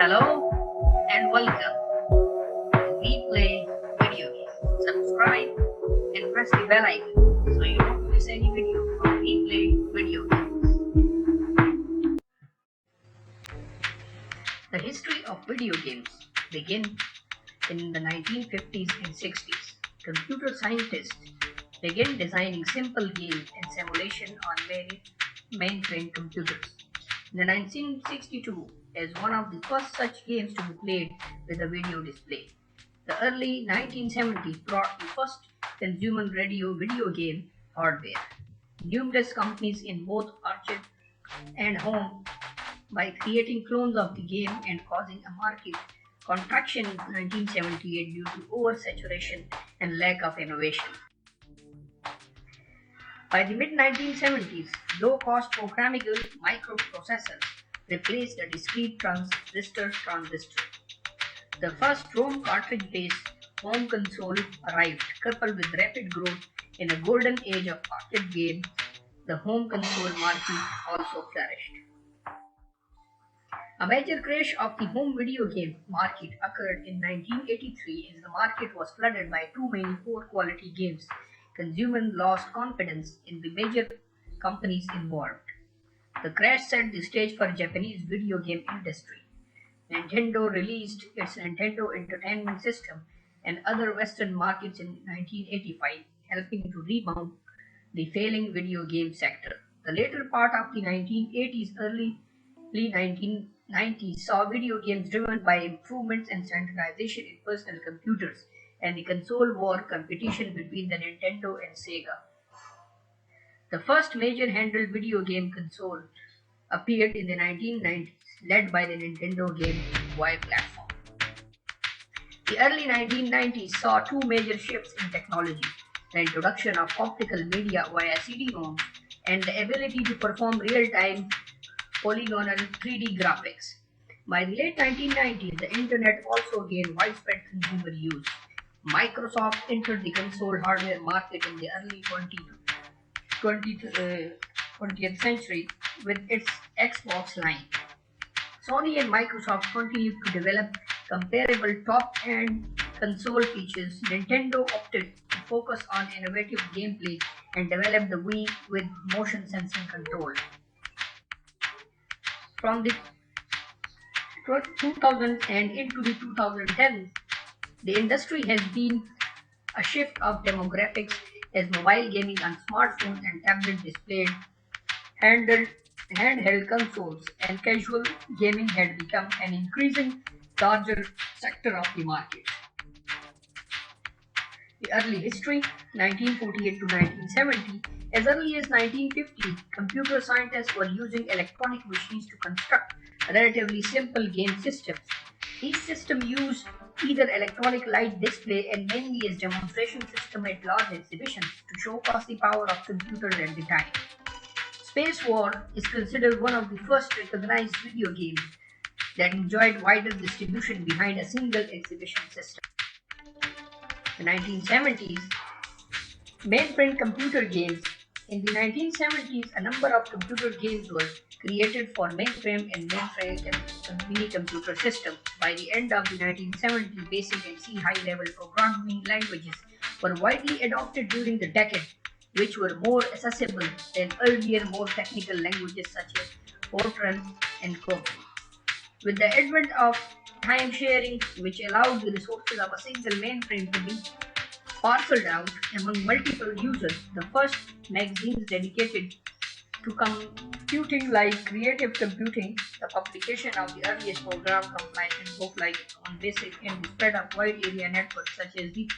Hello and welcome to We Play Video Games. Subscribe and press the bell icon so you don't miss any video from We Play Video Games. The history of video games began in the 1950s and 60s. Computer scientists began designing simple games and simulation on mainframe computers. In 1962, as one of the first such games to be played with a video display. The early 1970s brought the first consumer video game hardware. Numerous companies in both arcade and home by creating clones of the game and causing a market contraction in 1978 due to oversaturation and lack of innovation. By the mid-1970s, low-cost programmable microprocessors replaced the discrete transistor. The first ROM cartridge-based home console arrived, coupled with rapid growth in a golden age of arcade games. The home console market also flourished. A major crash of the home video game market occurred in 1983 as the market was flooded by too many poor quality games. Consumers lost confidence in the major companies involved. The crash set the stage for Japanese video game industry. Nintendo released its Nintendo Entertainment System and other Western markets in 1985, helping to rebound the failing video game sector. The later part of the 1980s, early 1990s saw video games driven by improvements and standardization in personal computers and the console war competition between the Nintendo and Sega. The first major handheld video game console appeared in the 1990s, led by the Nintendo Game Boy platform. The early 1990s saw two major shifts in technology: the introduction of optical media via CD-ROM and the ability to perform real-time polygonal 3D graphics. By the late 1990s, the Internet also gained widespread consumer use. Microsoft entered the console hardware market in the early 20th century with its Xbox line. Sony and Microsoft continued to develop comparable top-end console features. Nintendo opted to focus on innovative gameplay and developed the Wii with motion sensing control. From the 2000s and into the 2010s, the industry has been a shift of demographics as mobile gaming on smartphones and tablets displayed handheld consoles, and casual gaming had become an increasing larger sector of the market. The early history, 1948 to 1970, as early as 1950, computer scientists were using electronic machines to construct relatively simple game systems. Each system used either electronic light display and mainly as demonstration system at large exhibitions to showcase the power of computers at the time. Space War is considered one of the first recognized video games that enjoyed wider distribution behind a single exhibition system. The 1970s, mainframe computer games. In the 1970s, a number of computer games were created for mainframe and mini computer systems. By the end of the 1970s, basic and C high-level programming languages were widely adopted during the decade, which were more accessible than earlier, more technical languages such as Fortran and COBOL. With the advent of time sharing, which allowed the resources of a single mainframe to be parceled out among multiple users, the first magazines dedicated to computing like Creative Computing, the publication of the earliest program compilation book like on BASIC, and the spread of wide area networks such as the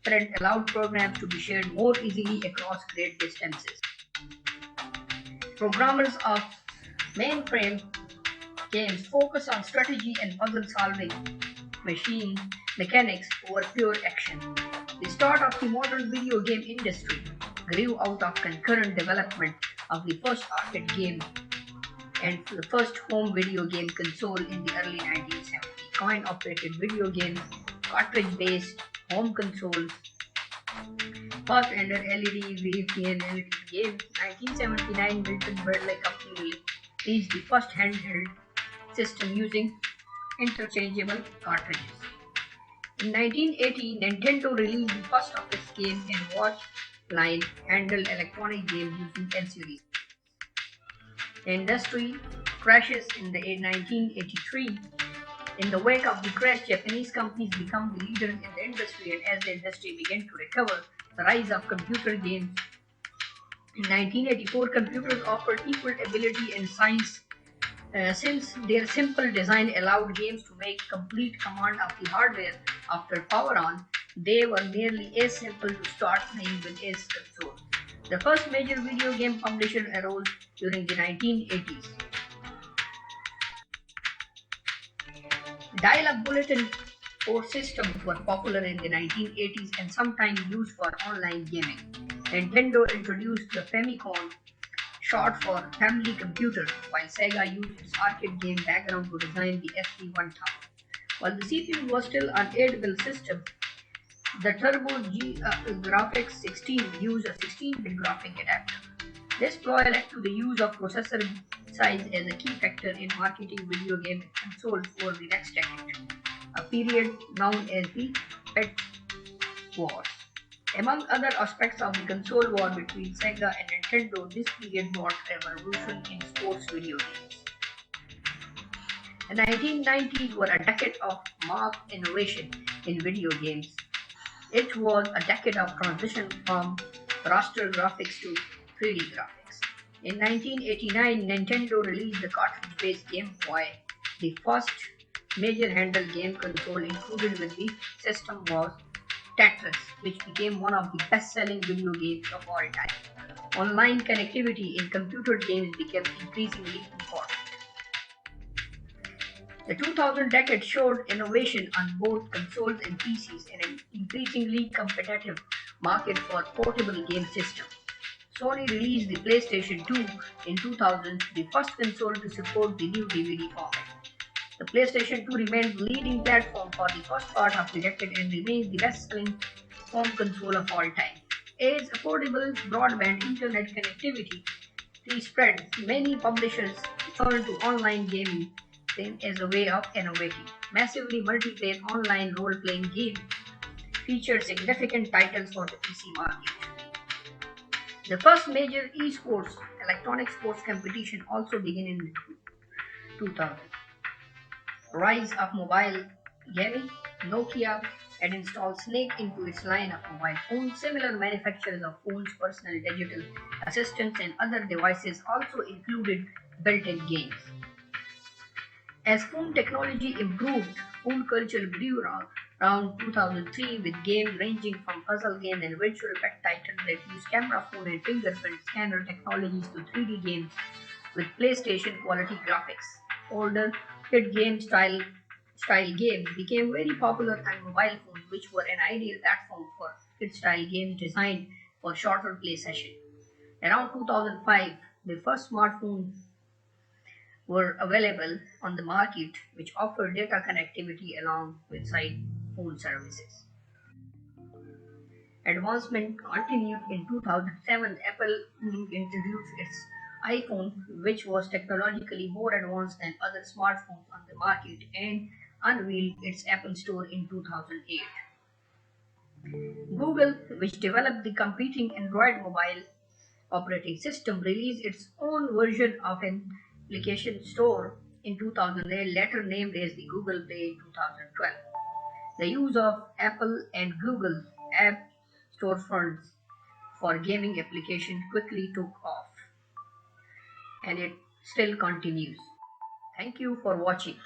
Print allowed programs to be shared more easily across great distances. Programmers of mainframe games focus on strategy and puzzle solving, machine mechanics over pure action. The start of the modern video game industry grew out of concurrent development of the first arcade game and the first home video game console in the early 1970s. Coin-operated video games, cartridge-based home consoles, first under LED, VPN, LED games. 1979, Milton Bradley Company released the first handheld system using interchangeable cartridges. In 1980, Nintendo released the first of its game in watch line handheld electronic game using LCDs. The industry crashes in the 1983. In the wake of the crash, Japanese companies become the leaders in the industry, and as the industry began to recover, the rise of computer games. In 1984, computers offered equal ability and science since their simple design allowed games to make complete command of the hardware after power on. They were nearly as simple to start playing with as consoles. The first major video game publisher arose during the 1980s. Dial-up bulletin board systems were popular in the 1980s and sometimes used for online gaming. Nintendo introduced the Famicom, short for Family Computer, while Sega used its arcade game background to design the SG-1000. While the CPU was still an 8-bit system, the Turbo Graphics 16 used a 16-bit graphic adapter. This ploy led to the use of processor size as a key factor in marketing video game consoles for the next decade, a period known as the Pet Wars. Among other aspects of the console war between Sega and Nintendo, this period brought a revolution in sports video games. The 1990s were a decade of marked innovation in video games. It was a decade of transition from raster graphics to 3D graphics. In 1989, Nintendo released the cartridge-based Game Boy. The first major handheld game console included with the system was Tetris, which became one of the best-selling video games of all time. Online connectivity in computer games became increasingly important. The 2000 decade showed innovation on both consoles and PCs and an increasingly competitive market for portable game systems. Sony released the PlayStation 2 in 2000, the first console to support the new DVD format. The PlayStation 2 remained the leading platform for the first part of the decade and remains the best-selling home console of all time. As affordable broadband internet connectivity spread, many publishers turned to online gaming as a way of innovating. Massively multiplayer online role-playing games featured significant titles for the PC market. The first major esports electronic sports competition also began in 2000. Rise of mobile gaming. Nokia had installed Snake into its line of mobile phones. Similar manufacturers of phones, personal digital assistants, and other devices also included built-in games. As phone technology improved, phone culture grew around 2003 with games ranging from puzzle games and virtual pet titles that use camera phone and fingerprint scanner technologies to 3D games with PlayStation quality graphics. Older kid game style games became very popular on mobile phones, which were an ideal platform for kid style games designed for shorter play sessions. Around 2005, the first smartphones were available on the market, which offered data connectivity along with side phone services. Advancement continued in 2007. Apple introduced its iPhone, which was technologically more advanced than other smartphones on the market, and unveiled its Apple Store in 2008. Google, which developed the competing Android mobile operating system, released its own version of an application store in 2008, later named as the Google Play in 2012. The use of Apple and Google app storefronts for gaming applications quickly took off, and it still continues. Thank you for watching.